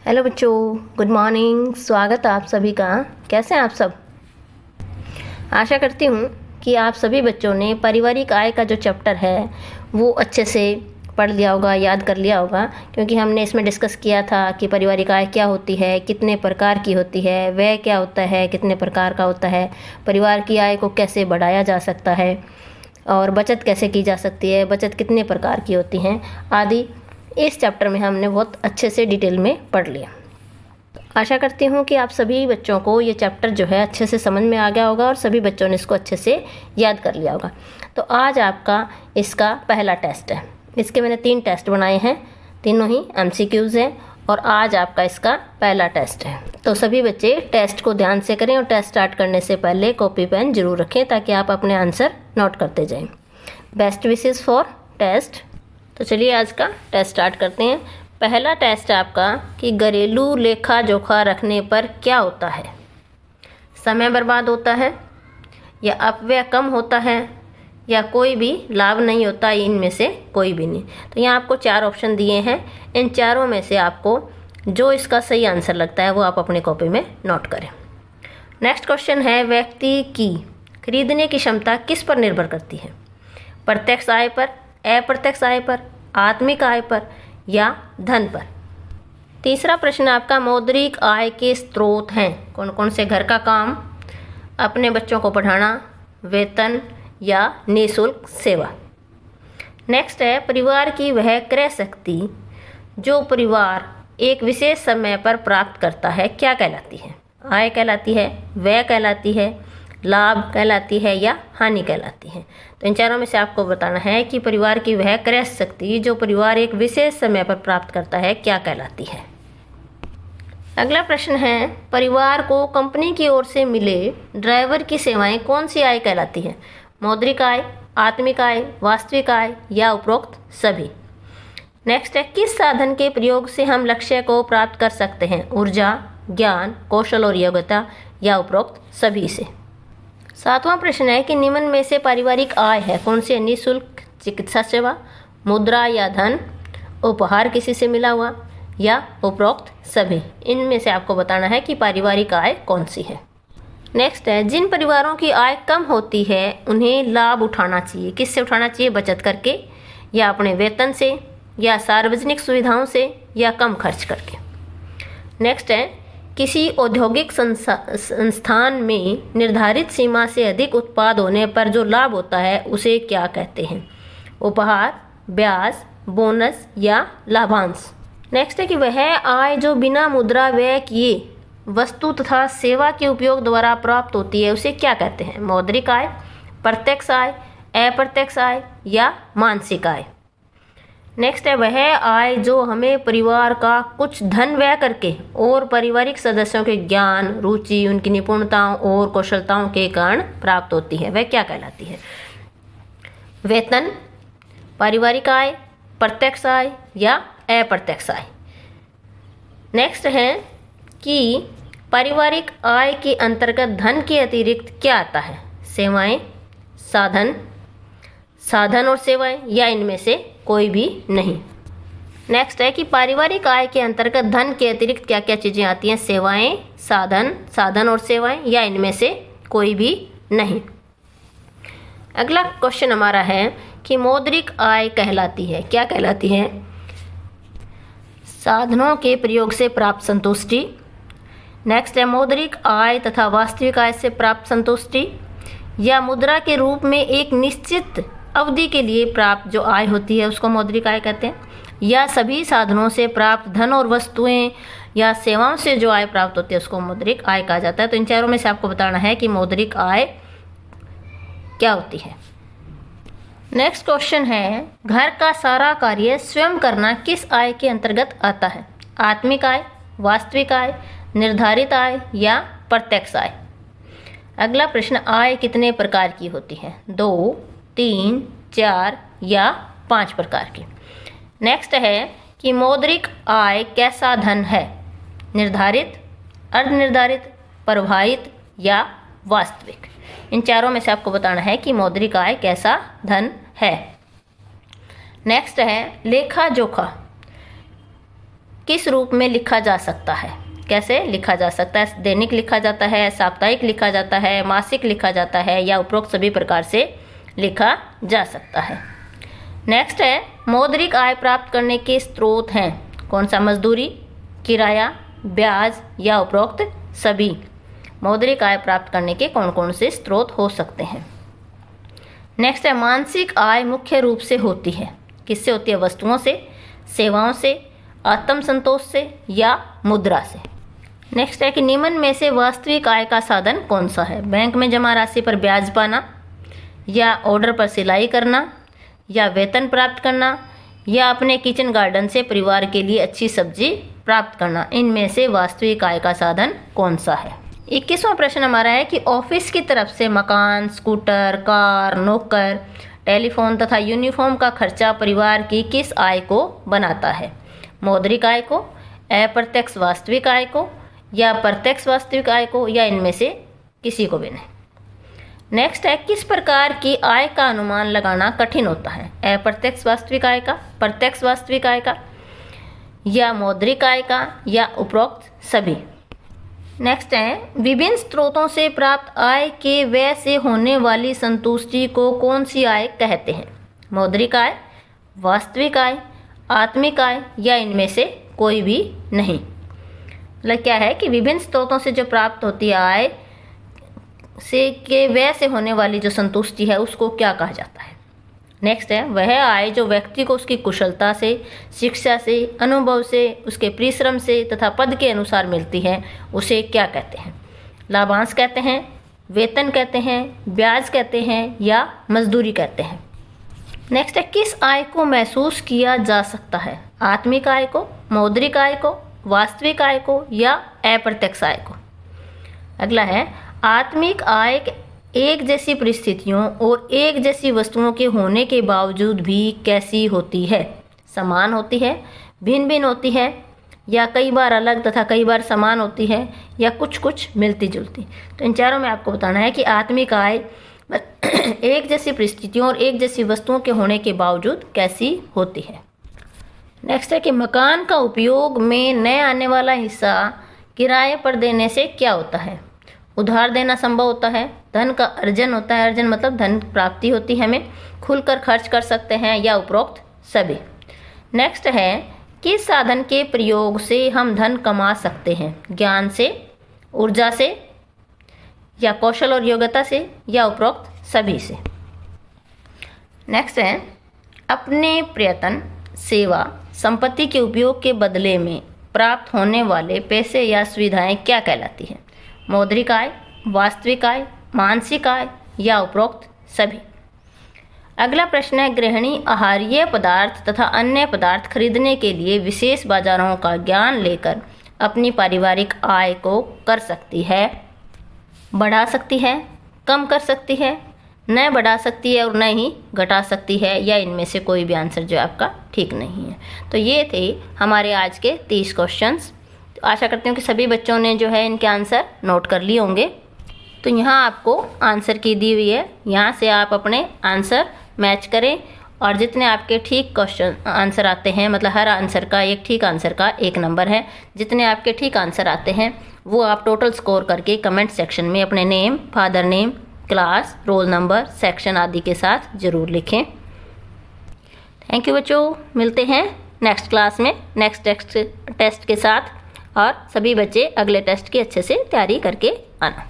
Hello बच्चों, good morning. स्वागत है आप सभी का। कैसे हैं आप सब? आशा करती हूँ कि आप सभी बच्चों ने पारिवारिक आय का जो चैप्टर है वो अच्छे से पढ़ लिया होगा, याद कर लिया होगा, क्योंकि हमने इसमें डिस्कस किया था कि पारिवारिक आय क्या होती है, कितने प्रकार की होती है, व्यय क्या होता है, कितने प्रकार का होता है, परिवार की आय को कैसे बढ़ाया जा सकता है और बचत कैसे की जा सकती है, बचत कितने प्रकार की होती हैं आदि। इस चैप्टर में हमने बहुत अच्छे से डिटेल में पढ़ लिया। आशा करती हूँ कि आप सभी बच्चों को ये चैप्टर जो है अच्छे से समझ में आ गया होगा और सभी बच्चों ने इसको अच्छे से याद कर लिया होगा। तो आज आपका इसका पहला टेस्ट है। इसके मैंने 3 टेस्ट बनाए हैं, तीनों ही MCQs हैं और आज आपका इसका पहला टेस्ट है। तो सभी बच्चे टेस्ट को ध्यान से करें और टेस्ट स्टार्ट करने से पहले कॉपी पेन जरूर रखें ताकि आप अपने आंसर नोट करते जाएं। Best wishes for test. तो चलिए आज का टेस्ट स्टार्ट करते हैं। पहला टेस्ट आपका कि घरेलू लेखा जोखा रखने पर क्या होता है। समय बर्बाद होता है या अपव्यय कम होता है या कोई भी लाभ नहीं होता, इनमें से कोई भी नहीं। तो यहाँ आपको 4 ऑप्शन दिए हैं। इन चारों में से आपको जो इसका सही आंसर लगता है वो आप अपनी कॉपी में नोट करें। नेक्स्ट क्वेश्चन है, व्यक्ति की खरीदने की क्षमता किस पर निर्भर करती है? प्रत्यक्ष आय पर, अप्रत्यक्ष आय पर, आत्मिक आय पर या धन पर? तीसरा प्रश्न आपका, मौद्रिक आय के स्रोत हैं कौन कौन से? घर का काम, अपने बच्चों को पढ़ाना, वेतन या निःशुल्क सेवा। नेक्स्ट है, परिवार की वह क्रय शक्ति जो परिवार एक विशेष समय पर प्राप्त करता है क्या कहलाती है? आय कहलाती है, व्यय कहलाती है, लाभ कहलाती है या हानि कहलाती है? तो इन चारों में से आपको बताना है कि परिवार की वह क्रय शक्ति जो परिवार एक विशेष समय पर प्राप्त करता है क्या कहलाती है। अगला प्रश्न है, परिवार को कंपनी की ओर से मिले ड्राइवर की सेवाएं कौन सी आय कहलाती है? मौद्रिक आय, आत्मिक आय, वास्तविक आय या उपरोक्त सभी? नेक्स्ट है, किस साधन के प्रयोग से हम लक्ष्य को प्राप्त कर सकते हैं? ऊर्जा, ज्ञान, कौशल और योग्यता या उपरोक्त सभी से? 7वां प्रश्न है कि निम्न में से पारिवारिक आय है कौन सी? निःशुल्क चिकित्सा सेवा, मुद्रा या धन, उपहार किसी से मिला हुआ या उपरोक्त सभी? इनमें से आपको बताना है कि पारिवारिक आय कौन सी है। नेक्स्ट है, जिन परिवारों की आय कम होती है उन्हें लाभ उठाना चाहिए। किससे उठाना चाहिए? बचत करके या अपने वेतन से या सार्वजनिक सुविधाओं से या कम खर्च करके। नेक्स्ट है, किसी औद्योगिक संस्थान में निर्धारित सीमा से अधिक उत्पाद होने पर जो लाभ होता है उसे क्या कहते हैं? उपहार, ब्याज, बोनस या लाभांश? नेक्स्ट है कि वह आय जो बिना मुद्रा व्यय किए वस्तु तथा सेवा के उपयोग द्वारा प्राप्त होती है उसे क्या कहते हैं? मौद्रिक आय, प्रत्यक्ष आय, अप्रत्यक्ष आय या मानसिक आय? नेक्स्ट है, वह आय जो हमें परिवार का कुछ धन व्यय करके और पारिवारिक सदस्यों के ज्ञान, रुचि, उनकी निपुणताओं और कौशलताओं के कारण प्राप्त होती है वह क्या कहलाती है? वेतन, पारिवारिक आय, प्रत्यक्ष आय या अप्रत्यक्ष आय? नेक्स्ट है कि पारिवारिक आय के अंतर्गत धन के अतिरिक्त क्या आता है? सेवाएं, साधन और सेवाएं या इनमें से कोई भी नहीं? नेक्स्ट है कि पारिवारिक आय के अंतर्गत धन के अतिरिक्त क्या क्या चीज़ें आती हैं? सेवाएं, साधन और सेवाएं या इनमें से कोई भी नहीं? अगला क्वेश्चन हमारा है कि मौद्रिक आय कहलाती है क्या कहलाती है? साधनों के प्रयोग से प्राप्त संतुष्टि। नेक्स्ट है, मौद्रिक आय तथा वास्तविक आय से प्राप्त संतुष्टि या मुद्रा के रूप में एक निश्चित अवधि के लिए प्राप्त जो आय होती है उसको मौद्रिक आय कहते हैं, या सभी साधनों से प्राप्त धन और वस्तुएं या सेवाओं से जो आय प्राप्त होती है उसको मौद्रिक आय कहा जाता है। तो इन चारों में से आपको बताना है कि मौद्रिक आय क्या होती है। नेक्स्ट क्वेश्चन है, घर का सारा कार्य स्वयं करना किस आय के अंतर्गत आता है? आत्मिक आय, वास्तविक आय, निर्धारित आय या प्रत्यक्ष आय? अगला प्रश्न, आय कितने प्रकार की होती है? 2, 3, 4 या 5 प्रकार की? नेक्स्ट है कि मौद्रिक आय कैसा धन है? निर्धारित, अर्धनिर्धारित, प्रवाहित या वास्तविक? इन चारों में से आपको बताना है कि मौद्रिक आय कैसा धन है। नेक्स्ट है, लेखा जोखा किस रूप में लिखा जा सकता है? कैसे लिखा जा सकता है? दैनिक लिखा जाता है, साप्ताहिक लिखा जाता है, मासिक लिखा जाता है, या उपरोक्त सभी प्रकार से लिखा जा सकता है। नेक्स्ट है, मौद्रिक आय प्राप्त करने के स्रोत हैं। कौन सा? मजदूरी, किराया, ब्याज या उपरोक्त सभी। मौद्रिक आय प्राप्त करने के कौन कौन से स्रोत हो सकते हैं? नेक्स्ट है, मानसिक आय मुख्य रूप से होती है। किससे होती है? वस्तुओं से, सेवाओं से, आत्मसंतोष से या मुद्रा से। नेक्स्ट है कि निम्न में से वास्तविक आय का साधन कौन सा है? बैंक में जमा राशि पर ब्याज पाना, या ऑर्डर पर सिलाई करना, या वेतन प्राप्त करना, या अपने किचन गार्डन से परिवार के लिए अच्छी सब्जी प्राप्त करना। इनमें से वास्तविक आय का साधन कौन सा है? 21वां प्रश्न हमारा है कि ऑफिस की तरफ से मकान, स्कूटर, कार, नौकर, टेलीफोन तथा यूनिफॉर्म का खर्चा परिवार की किस आय को बनाता है? मौद्रिक आय को, अप्रत्यक्ष वास्तविक आय को, या प्रत्यक्ष वास्तविक आय को, या इनमें से किसी को भी नहीं। नेक्स्ट है, किस प्रकार की आय का अनुमान लगाना कठिन होता है? अप्रत्यक्ष वास्तविक आय का, प्रत्यक्ष वास्तविक आय का, या मौद्रिक आय का, या उपरोक्त सभी। नेक्स्ट है, विभिन्न स्रोतों से प्राप्त आय के व्यय से होने वाली संतुष्टि को कौन सी आय कहते हैं? मौद्रिक आय, वास्तविक आय, आत्मिक आय, या इनमें से कोई भी नहीं। मतलब क्या है कि विभिन्न स्रोतों से जो प्राप्त होती है आय से के व्यय से होने वाली जो संतुष्टि है उसको क्या कहा जाता है? नेक्स्ट है, वह आय जो व्यक्ति को उसकी कुशलता से, शिक्षा से, अनुभव से, उसके परिश्रम से तथा पद के अनुसार मिलती है, उसे क्या कहते हैं? लाभांश कहते हैं, वेतन कहते हैं, ब्याज कहते हैं, या मजदूरी कहते हैं। नेक्स्ट है, किस आय को महसूस किया जा सकता है? आत्मिक आय को, मौद्रिक आय को, वास्तविक आय को, या अप्रत्यक्ष आय को। अगला है, आत्मिक आय एक जैसी परिस्थितियों और एक जैसी वस्तुओं के होने के बावजूद भी कैसी होती है? समान होती है, भिन्न भिन्न होती है, या कई बार अलग तथा कई बार समान होती है, या कुछ कुछ मिलती जुलती। तो इन चारों में आपको बताना है कि आत्मिक आय एक जैसी परिस्थितियों और एक जैसी वस्तुओं के होने के बावजूद कैसी होती है। नेक्स्ट है कि मकान का उपयोग में नए आने वाला हिस्सा किराए पर देने से क्या होता है? उधार देना संभव होता है, धन का अर्जन होता है, अर्जन मतलब धन प्राप्ति होती है, हमें खुलकर खर्च कर सकते हैं, या उपरोक्त सभी। नेक्स्ट है, किस साधन के प्रयोग से हम धन कमा सकते हैं? ज्ञान से, ऊर्जा से, या कौशल और योग्यता से, या उपरोक्त सभी से। नेक्स्ट है, अपने प्रयत्न, सेवा, संपत्ति के उपयोग के बदले में प्राप्त होने वाले पैसे या सुविधाएं क्या कहलाती हैं? मौद्रिक आय, वास्तविक आय, मानसिक आय, या उपरोक्त सभी। अगला प्रश्न है, गृहिणी आहारीय पदार्थ तथा अन्य पदार्थ खरीदने के लिए विशेष बाजारों का ज्ञान लेकर अपनी पारिवारिक आय को कर सकती है, बढ़ा सकती है, कम कर सकती है, न बढ़ा सकती है और न ही घटा सकती है, या इनमें से कोई भी आंसर जो आपका ठीक नहीं है। तो ये थे हमारे आज के 30 क्वेश्चंस। तो आशा करती हूँ कि सभी बच्चों ने जो है इनके आंसर नोट कर लिए होंगे। तो यहाँ आपको आंसर की दी हुई है, यहाँ से आप अपने आंसर मैच करें, और जितने आपके ठीक क्वेश्चन आंसर आते हैं, मतलब हर आंसर का एक ठीक आंसर का 1 नंबर है, जितने आपके ठीक आंसर आते हैं वो आप टोटल स्कोर करके कमेंट सेक्शन में अपने name, father name, class, roll number, section आदि के साथ ज़रूर लिखें। थैंक यू बच्चों, मिलते हैं नेक्स्ट क्लास में नेक्स्ट टेस्ट के साथ, और सभी बच्चे अगले टेस्ट की अच्छे से तैयारी करके आना।